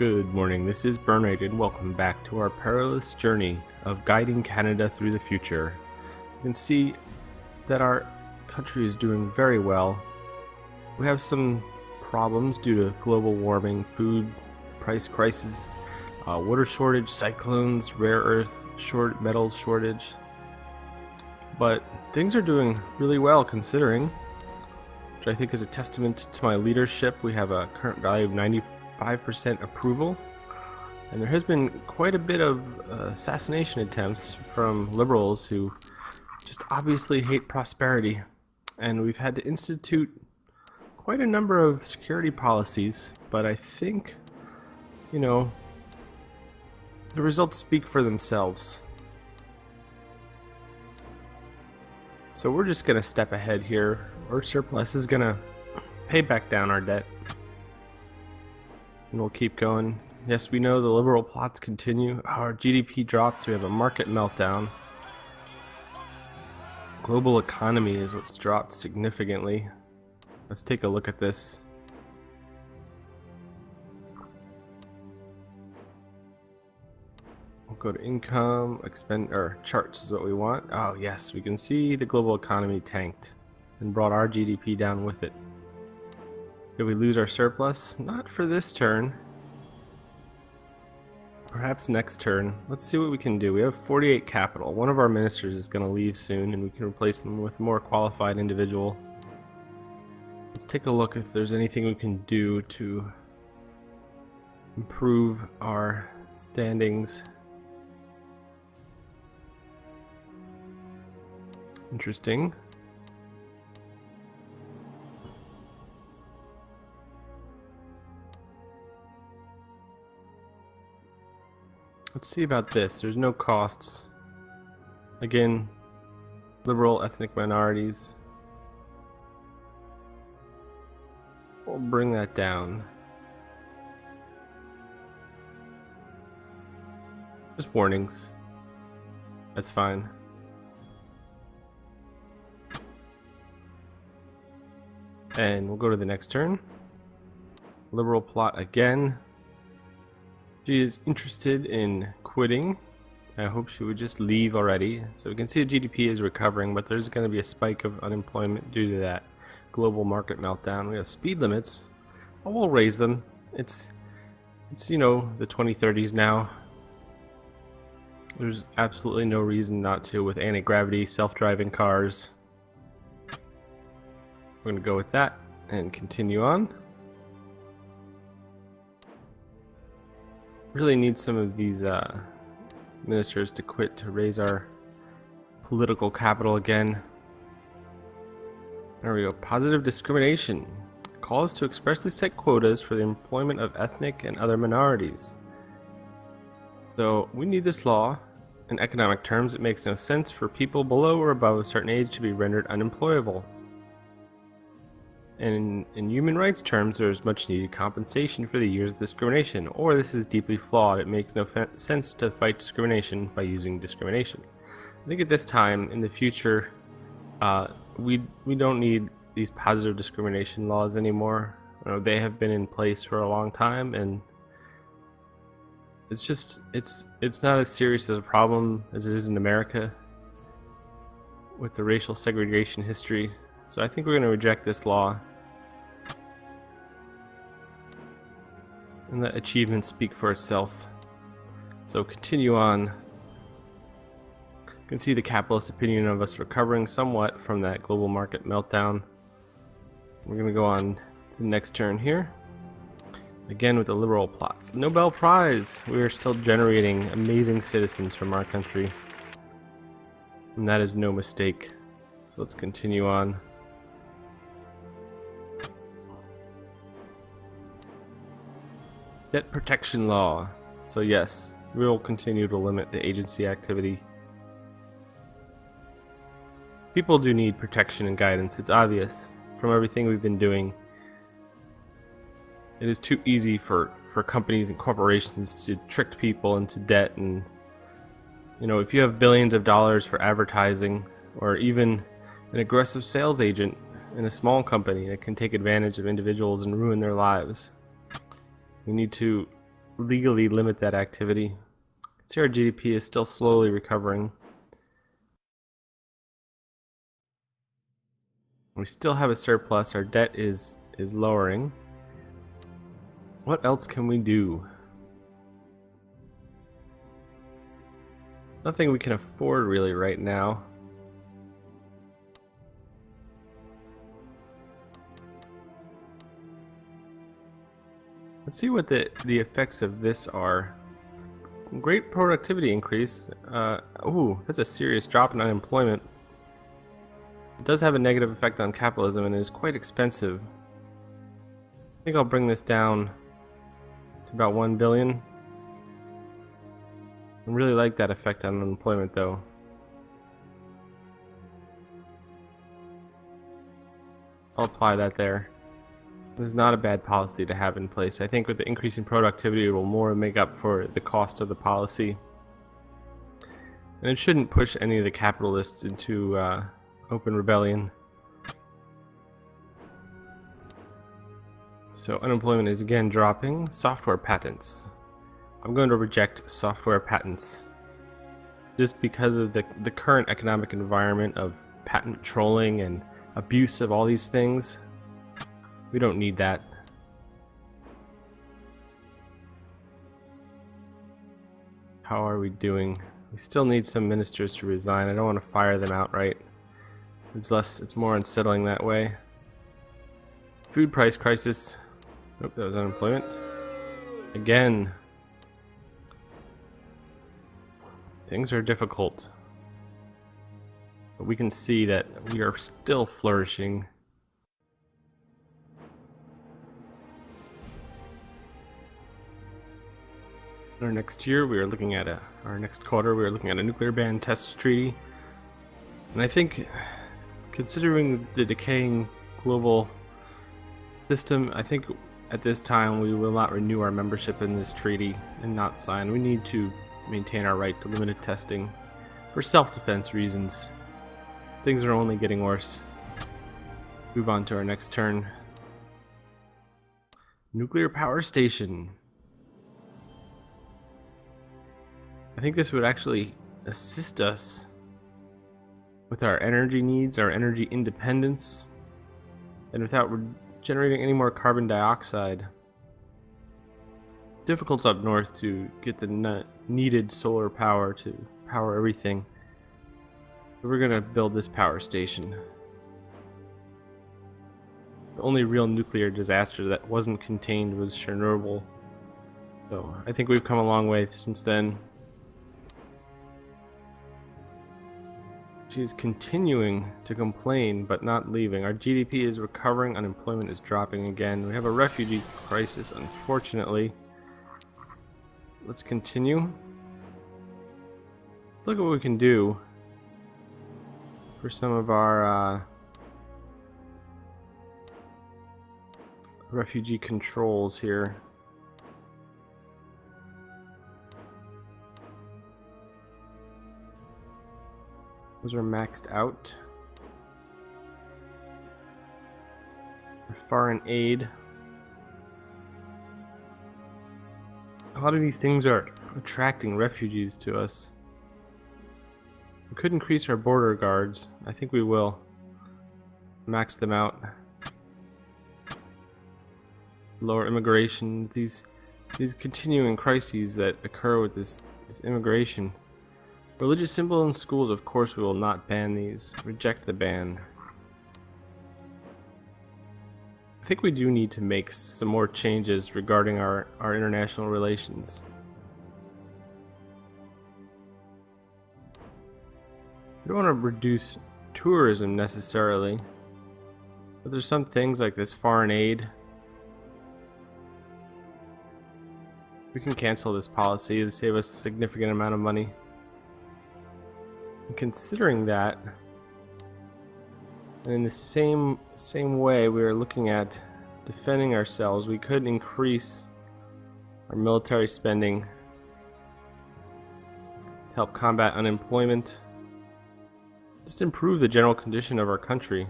Good morning, this is Burnrate and welcome back to our perilous journey of guiding Canada through the future. You can see that our country is doing very well. We have some problems due to global warming, food price crisis, water shortage, cyclones, rare earth metals shortage. But things are doing really well considering, which I think is a testament to my leadership. We have a current value of 95% approval, and there has been quite a bit of assassination attempts from liberals who just obviously hate prosperity, and we've had to institute quite a number of security policies, but I think, the results speak for themselves. So we're just gonna step ahead here. Our surplus is gonna pay back down our debt, and we'll keep going. Yes, we know the liberal plots continue. Our GDP dropped. We have a market meltdown. Global economy is what's dropped significantly. Let's take a look at this. We'll go to income, charts is what we want. Oh yes, we can see the global economy tanked and brought our GDP down with it. Did we lose our surplus? Not for this turn. Perhaps next turn. Let's see what we can do. We have 48 capital. One of our ministers is going to leave soon, and we can replace them with a more qualified individual. Let's take a look if there's anything we can do to improve our standings. Interesting. Let's see about this. There's no costs. Again, liberal ethnic minorities. We'll bring that down. Just warnings. That's fine. And we'll go to the next turn. Liberal plot again. She is interested in quitting. I hope she would just leave already. So we can see the GDP is recovering, but there's going to be a spike of unemployment due to that global market meltdown. We have speed limits. Well, we'll raise them. It's the 2030s now. There's absolutely no reason not to with anti-gravity, self-driving cars. We're going to go with that and continue on. Really need some of these ministers to quit to raise our political capital again. There we go. Positive discrimination. Calls to expressly set quotas for the employment of ethnic and other minorities. So we need this law. In economic terms, it makes no sense for people below or above a certain age to be rendered unemployable. And in human rights terms, there is much needed compensation for the years of discrimination, or this is deeply flawed. It makes no sense to fight discrimination by using discrimination. I think at this time in the future, we don't need these positive discrimination laws anymore. They have been in place for a long time, and it's not as serious as a problem as it is in America with the racial segregation history. So I think we're going to reject this law. And let achievements speak for itself. So continue on. You can see the capitalist opinion of us recovering somewhat from that global market meltdown. We're going to go on to the next turn here. Again with the liberal plots. Nobel Prize! We are still generating amazing citizens from our country. And that is no mistake. Let's continue on. Debt protection law. So yes, we will continue to limit the agency activity. People do need protection and guidance. It's obvious from everything we've been doing. It is too easy for companies and corporations to trick people into debt, and if you have billions of dollars for advertising, or even an aggressive sales agent in a small company that can take advantage of individuals and ruin their lives. We need to legally limit that activity. See, our GDP is still slowly recovering. We still have a surplus. Our debt is lowering. What else can we do? Nothing we can afford really right now. Let's see what the effects of this are. Great productivity increase. Ooh, that's a serious drop in unemployment. It does have a negative effect on capitalism and is quite expensive. I think I'll bring this down to about 1 billion. I really like that effect on unemployment though. I'll apply that there. This is not a bad policy to have in place. I think with the increase in productivity, it will more make up for the cost of the policy. And it shouldn't push any of the capitalists into open rebellion. So unemployment is again dropping. Software patents. I'm going to reject software patents. Just because of the current economic environment of patent trolling and abuse of all these things. We don't need that. How are we doing? We still need some ministers to resign. I don't want to fire them outright. It's more unsettling that way. Food price crisis. Nope, that was unemployment. Again. Things are difficult. But we can see that we are still flourishing. Our next year, we are looking at our next quarter, we are looking at a nuclear ban test treaty. And I think, considering the decaying global system, I think at this time we will not renew our membership in this treaty and not sign. We need to maintain our right to limited testing for self-defense reasons. Things are only getting worse. Move on to our next turn. Nuclear power station. I think this would actually assist us with our energy needs, our energy independence, and without generating any more carbon dioxide. Difficult up north to get the needed solar power to power everything. So we're going to build this power station. The only real nuclear disaster that wasn't contained was Chernobyl. So I think we've come a long way since then. She's continuing to complain, but not leaving. Our GDP is recovering, unemployment is dropping again. We have a refugee crisis, unfortunately. Let's continue. Look at what we can do for some of our refugee controls here. Those are maxed out. Foreign aid. A lot of these things are attracting refugees to us. We could increase our border guards. I think we will. Max them out. Lower immigration. These continuing crises that occur with this immigration. Religious symbols in schools, of course we will not ban these. Reject the ban. I think we do need to make some more changes regarding our international relations. We don't want to reduce tourism necessarily, but there's some things like this foreign aid. We can cancel this policy to save us a significant amount of money. Considering that, and in the same way we are looking at defending ourselves, we could increase our military spending to help combat unemployment, just improve the general condition of our country.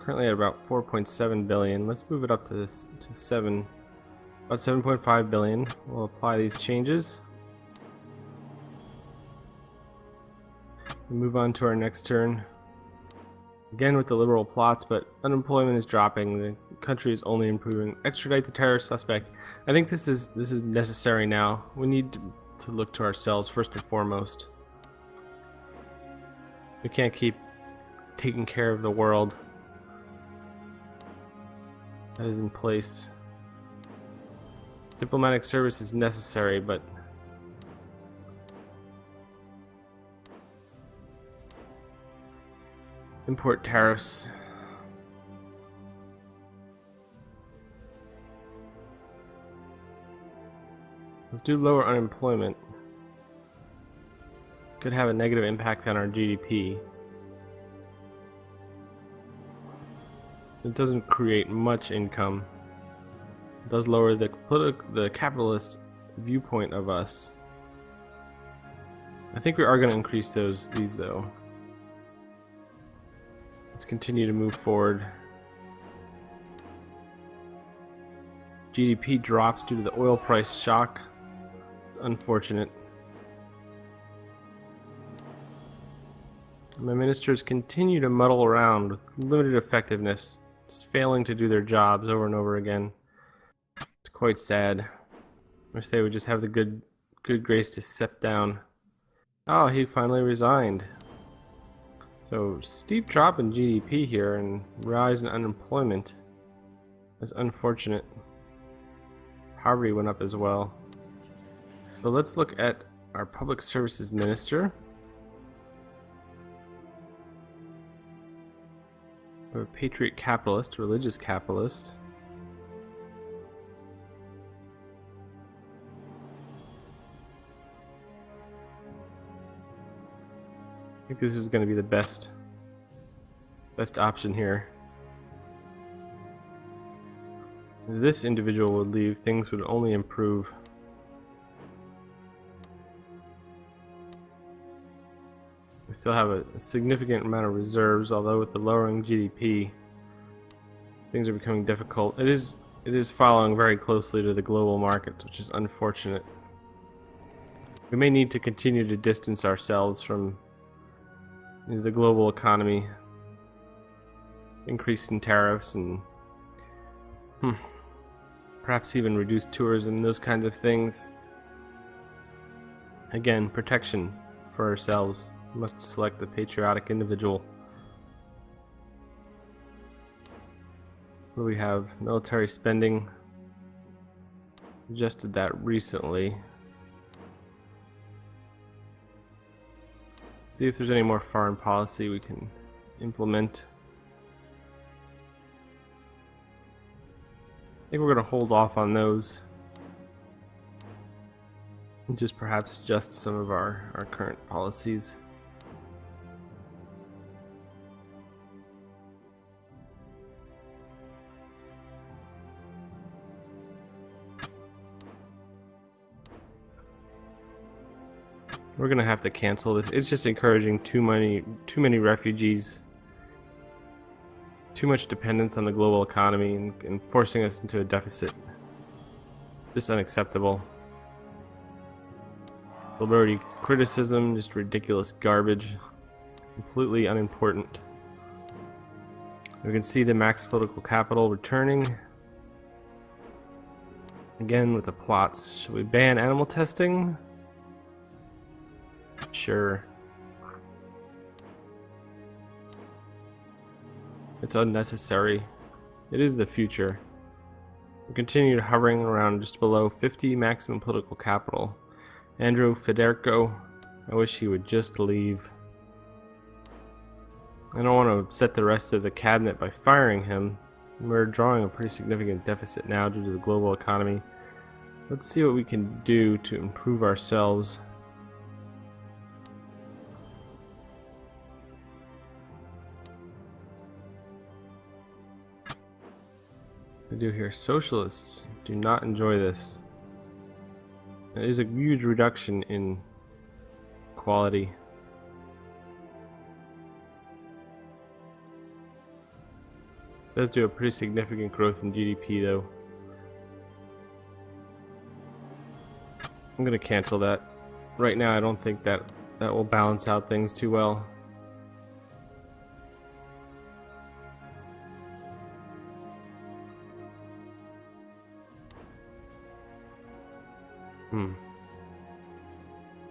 Currently at about 4.7 billion. Let's move it up to 7. About 7.5 billion. We'll apply these changes. We'll move on to our next turn. Again with the liberal plots, but unemployment is dropping. The country is only improving. Extradite the terrorist suspect. I think this is necessary now. We need to look to ourselves first and foremost. We can't keep taking care of the world that is in place. Diplomatic service is necessary, but import tariffs. Let's do lower unemployment. Could have a negative impact on our GDP. It doesn't create much income. It does lower the capitalist viewpoint of us. I think we are going to increase these though. Let's continue to move forward. GDP drops due to the oil price shock. Unfortunate. My ministers continue to muddle around with limited effectiveness, just failing to do their jobs over and over again. It's quite sad. Wish they would just have the good grace to step down. Oh, he finally resigned. So, steep drop in GDP here and rise in unemployment. That's unfortunate. Poverty went up as well. So let's look at our public services minister. We're a patriot capitalist, religious capitalist. I think this is going to be the best option here. If this individual would leave, things would only improve. We still have a significant amount of reserves, although with the lowering GDP, things are becoming difficult. It is following very closely to the global markets, which is unfortunate. We may need to continue to distance ourselves from the global economy, increase in tariffs, and perhaps even reduce tourism, those kinds of things. Again, protection for ourselves. We must select the patriotic individual. We have military spending. Adjusted that recently. See if there's any more foreign policy we can implement. I think we're going to hold off on those. And just perhaps adjust some of our current policies. We're gonna have to cancel this. It's just encouraging too many refugees, too much dependence on the global economy, and forcing us into a deficit. Just unacceptable. Liberty criticism, just ridiculous garbage, completely unimportant. We can see the max political capital returning. Again with the plots. Should we ban animal testing? Sure. It's unnecessary. It is the future. We continue hovering around just below 50 maximum political capital. Andrew Federico, I wish he would just leave. I don't want to upset the rest of the cabinet by firing him. We're drawing a pretty significant deficit now due to the global economy. Let's see what we can do to improve ourselves. We do here. Socialists do not enjoy this. There is a huge reduction in quality. It does do a pretty significant growth in GDP though. I'm gonna cancel that. Right now, I don't think that will balance out things too well.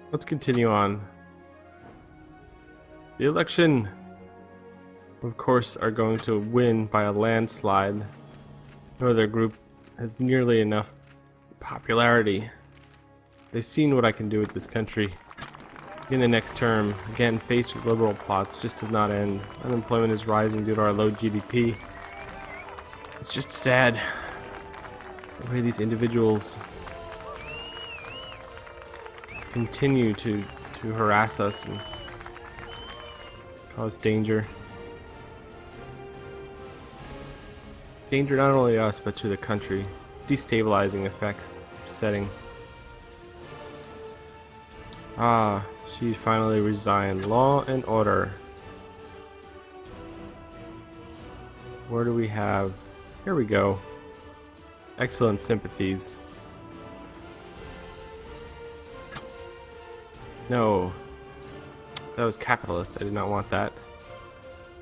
Let's continue on. The election, of course, are going to win by a landslide. No other group has nearly enough popularity. They've seen what I can do with this country. In the next term, again, faced with liberal plots, just does not end. Unemployment is rising due to our low GDP. It's just sad the way these individuals continue to harass us and cause danger. Danger not only to us, but to the country. Destabilizing effects. It's upsetting. Ah, she finally resigned. Law and order. Where do we have? Here we go. Excellent sympathies. No. That was capitalist. I did not want that.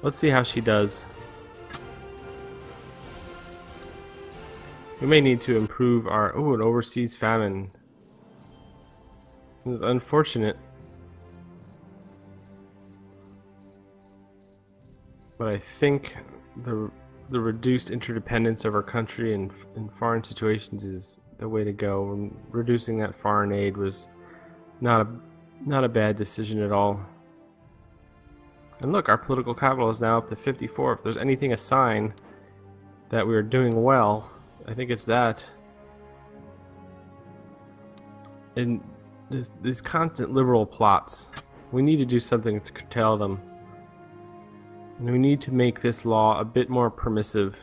Let's see how she does. We may need to improve our... Oh, an overseas famine. This is unfortunate. But I think the reduced interdependence of our country in foreign situations is the way to go. And reducing that foreign aid was not a bad decision at all. And look, our political capital is now up to 54. If there's anything a sign that we are doing well, I think it's that. And there's these constant liberal plots. We need to do something to curtail them. And we need to make this law a bit more permissive.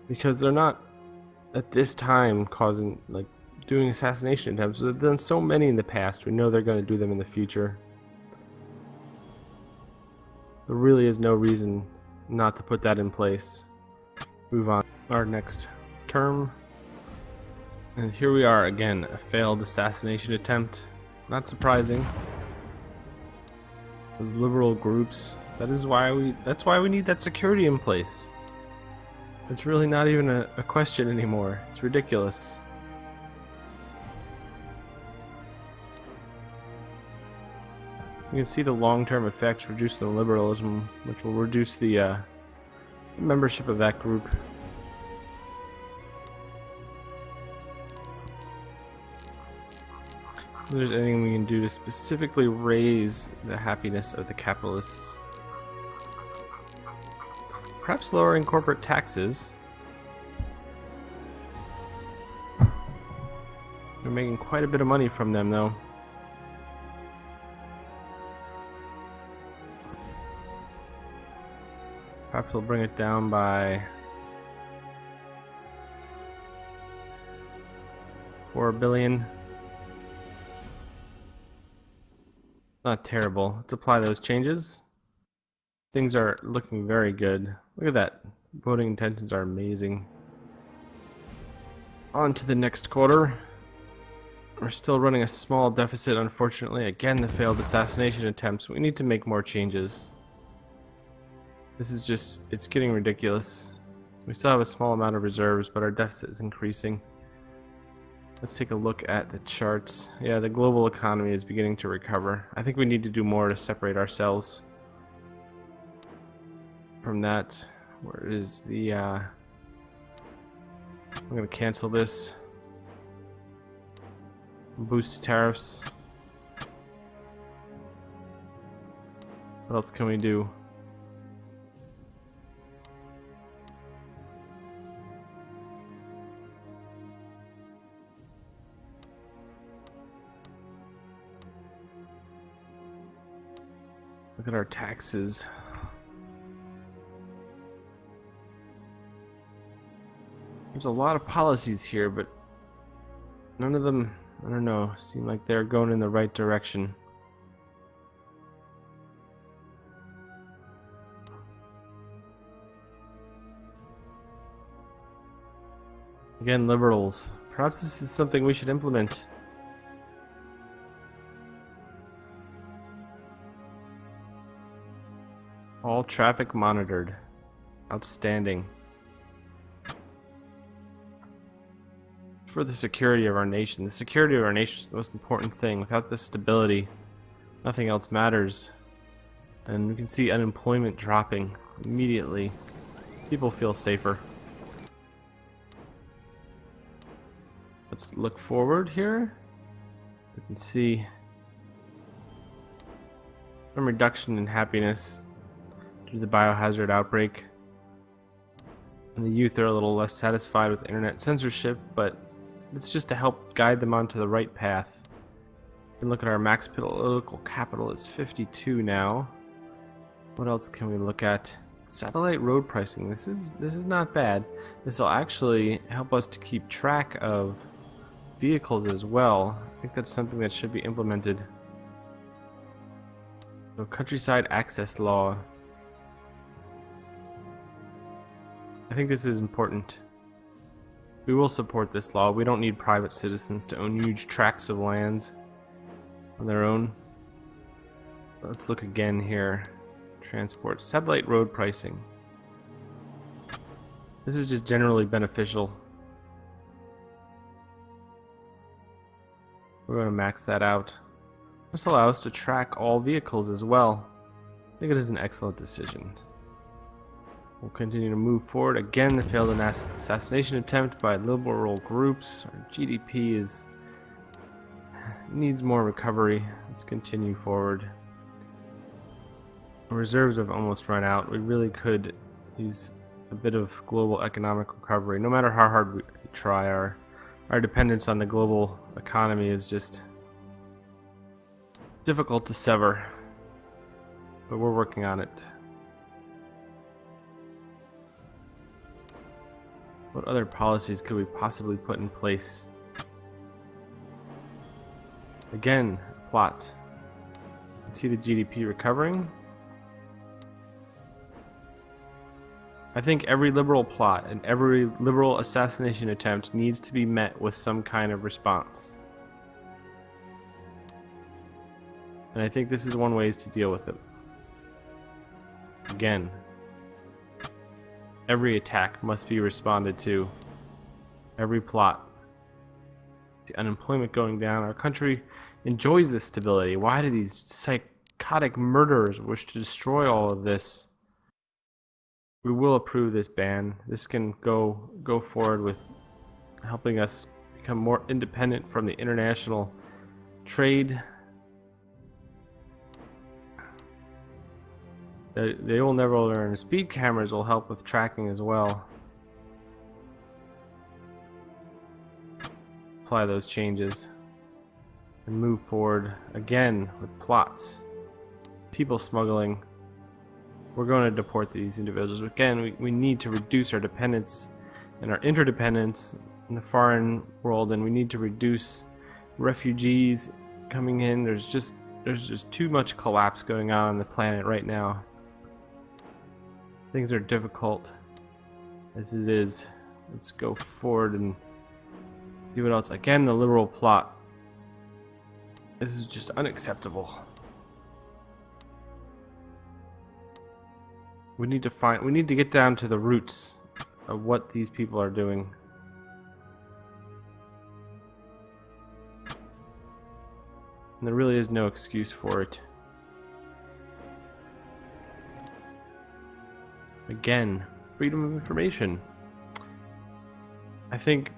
Because they're not, at this time, causing, like, doing assassination attempts. They've done so many in the past. We know they're going to do them in the future. There really is no reason not to put that in place. Move on. Our next term. And here we are again, a failed assassination attempt. Not surprising. Those liberal groups. That's why we need that security in place. It's really not even a question anymore. It's ridiculous. You can see the long-term effects reduce the liberalism, which will reduce the membership of that group. If there's anything we can do to specifically raise the happiness of the capitalists. Perhaps lowering corporate taxes. We're making quite a bit of money from them, though. Perhaps we'll bring it down by 4 billion. Not terrible. Let's apply those changes. Things are looking very good. Look at that. Voting intentions are amazing. On to the next quarter. We're still running a small deficit, unfortunately. Again, the failed assassination attempts. We need to make more changes. This is just, it's getting ridiculous. We still have a small amount of reserves, but our deficit is increasing. Let's take a look at the charts. Yeah, the global economy is beginning to recover. I think we need to do more to separate ourselves from that. Where is the, I'm gonna cancel this. Boost tariffs. What else can we do? Look at our taxes. There's a lot of policies here, but none of them, I don't know, seem like they're going in the right direction. Again, liberals Perhaps this is something we should implement. All traffic monitored. Outstanding. For the security of our nation. The security of our nation is the most important thing. Without this stability, nothing else matters. And we can see unemployment dropping immediately. People feel safer. Let's look forward here. We can see some reduction in happiness due to the biohazard outbreak. And the youth are a little less satisfied with internet censorship, but it's just to help guide them onto the right path. You can look at our max political capital is 52 now. What else can we look at? Satellite road pricing. This is not bad. This will actually help us to keep track of vehicles as well. I think that's something that should be implemented. So countryside access law. I think this is important. We will support this law. We don't need private citizens to own huge tracts of lands on their own. Let's look again here. Transport. Satellite road pricing. This is just generally beneficial. We're going to max that out. This will allow us to track all vehicles as well. I think it is an excellent decision. We'll continue to move forward. Again, the failed assassination attempt by liberal groups. Our GDP needs more recovery. Let's continue forward. Our reserves have almost run out. We really could use a bit of global economic recovery. No matter how hard we try, our dependence on the global economy is just difficult to sever. But we're working on it. What other policies could we possibly put in place? Again, plot. You can see the GDP recovering. I think every liberal plot and every liberal assassination attempt needs to be met with some kind of response. And I think this is one way to deal with it. Again, every attack must be responded to. Every plot. The unemployment going down. Our country enjoys this stability. Why do these psychotic murderers wish to destroy all of this? We will approve this ban. This can go forward with helping us become more independent from the international trade. They will never learn. Speed cameras will help with tracking as well. Apply those changes and move forward again with plots. People smuggling. We're going to deport these individuals. Again, we need to reduce our dependence and our interdependence in the foreign world, and we need to reduce refugees coming in. There's just too much collapse going on the planet right now. Things are difficult as it is. Let's go forward and see what else. Again, the liberal plot. This is just unacceptable. We need to get down to the roots of what these people are doing. And there really is no excuse for it. Again, freedom of information. I think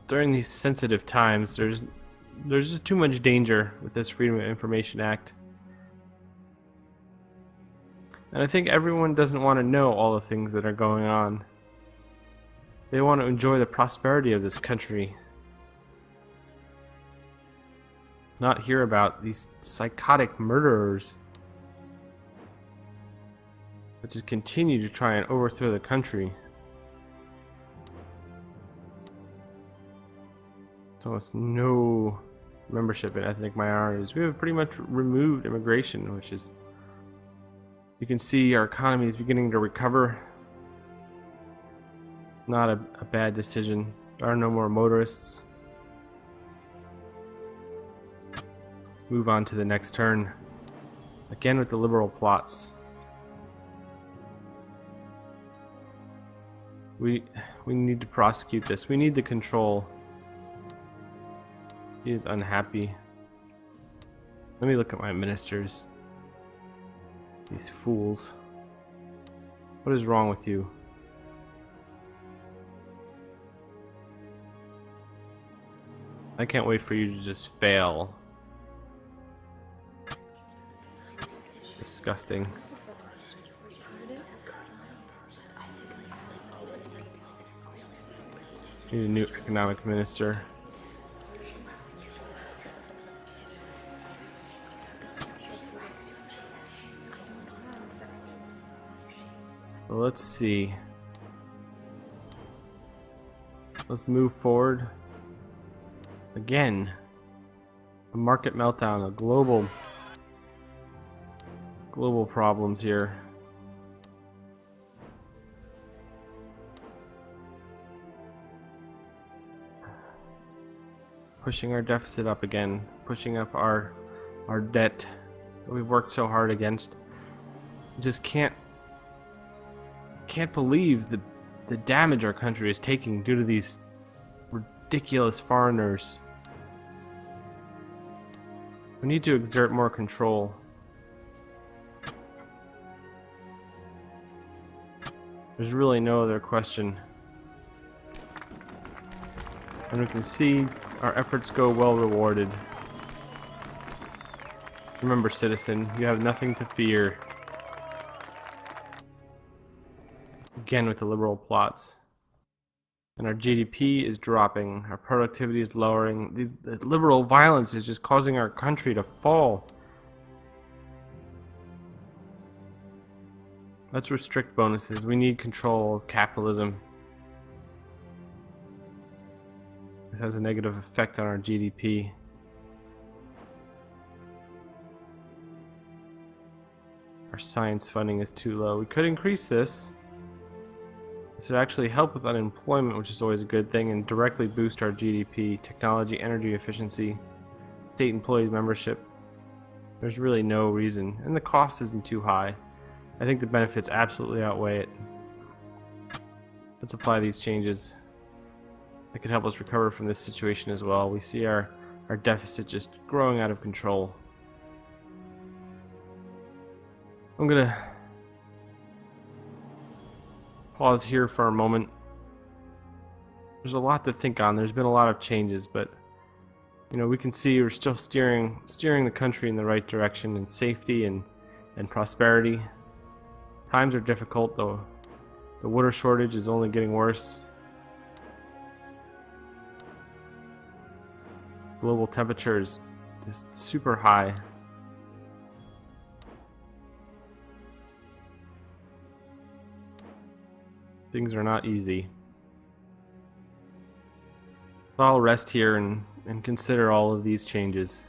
during these sensitive times, there's just too much danger with this Freedom of Information Act. And I think everyone doesn't want to know all the things that are going on. They want to enjoy the prosperity of this country. Not hear about these psychotic murderers that just continue to try and overthrow the country. There's almost no membership in ethnic minorities. We have pretty much removed immigration, which is... You can see our economy is beginning to recover. Not a bad decision. There are no more motorists. Let's move on to the next turn. Again with the liberal plots. We need to prosecute this. We need the control. He is unhappy. Let me look at my ministers. These fools. What is wrong with you? I can't wait for you to just fail. Disgusting. Need a new economic minister. Well, let's see. Let's move forward. Again, a market meltdown, a global problems here. Pushing our deficit up again, pushing up our debt that we've worked so hard against. Just can't believe the damage our country is taking due to these ridiculous foreigners. We need to exert more control. There's really no other question. And we can see our efforts go well rewarded. Remember, citizen, you have nothing to fear. Again with the liberal plots. And our GDP is dropping, our productivity is lowering. The liberal violence is just causing our country to fall. Let's restrict bonuses. We need control of capitalism. This has a negative effect on our GDP. Our science funding is too low. We could increase this. This would actually help with unemployment, which is always a good thing, and directly boost our GDP, technology, energy efficiency, state employee membership. There's really no reason, and the cost isn't too high. I think the benefits absolutely outweigh it. Let's apply these changes. That could help us recover from this situation as well. We see our deficit just growing out of control. I'm gonna pause here for a moment. There's a lot to think on. There's been a lot of changes, but you know, we can see we're still steering the country in the right direction in safety and prosperity. Times are difficult though. The water shortage is only getting worse. Global temperature is just super high. Things are not easy. So I'll rest here and consider all of these changes.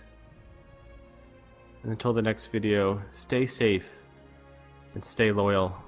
And until the next video, stay safe and stay loyal.